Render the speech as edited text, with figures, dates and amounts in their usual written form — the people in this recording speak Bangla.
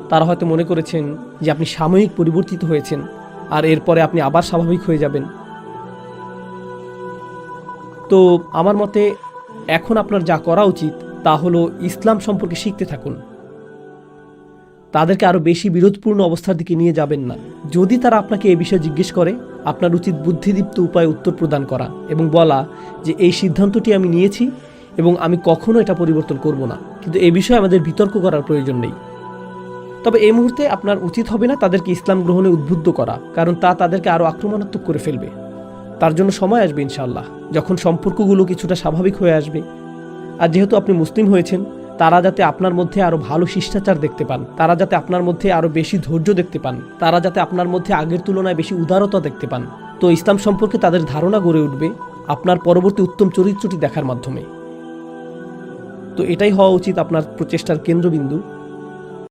তারা হয়তো মনে করেছেন যে আপনি সাময়িক পরিবর্তিত হয়েছেন আর এরপরে আপনি আবার স্বাভাবিক হয়ে যাবেন। তো আমার মতে এখন আপনার যা করা উচিত তা হলো ইসলাম সম্পর্কে শিখতে থাকুন। তাদেরকে আরও বেশি বিরোধপূর্ণ অবস্থার দিকে নিয়ে যাবেন না। যদি তারা আপনাকে এই বিষয়ে জিজ্ঞেস করে, আপনার উচিত বুদ্ধিদীপ্ত উপায়ে উত্তর প্রদান করা এবং বলা যে এই সিদ্ধান্তটি আমি নিয়েছি এবং আমি কখনো এটা পরিবর্তন করব না, কিন্তু এ বিষয়ে আমাদের বিতর্ক করার প্রয়োজন নেই। তবে এই মুহূর্তে আপনার উচিত হবে না তাদেরকে ইসলাম গ্রহণে উদ্বুদ্ধ করা, কারণ তা তাদেরকে আরও আক্রমণাত্মক করে ফেলবে। তার জন্য সময় আসবে ইনশাআল্লাহ, যখন সম্পর্কগুলো কিছুটা স্বাভাবিক হয়ে আসবে। আর যেহেতু আপনি মুসলিম হয়েছেন, তারা যাতে আপনার মধ্যে আরও ভালো শিষ্টাচার দেখতে পান, তারা যাতে আপনার মধ্যে আরও বেশি ধৈর্য দেখতে পান, তারা যাতে আপনার মধ্যে আগের তুলনায় বেশি উদারতা দেখতে পান, তো ইসলাম সম্পর্কে তাদের ধারণা গড়ে উঠবে আপনার পরবর্তী উত্তম চরিত্রটি দেখার মাধ্যমে। তো এটাই হওয়া উচিত আপনার প্রচেষ্টার কেন্দ্রবিন্দু।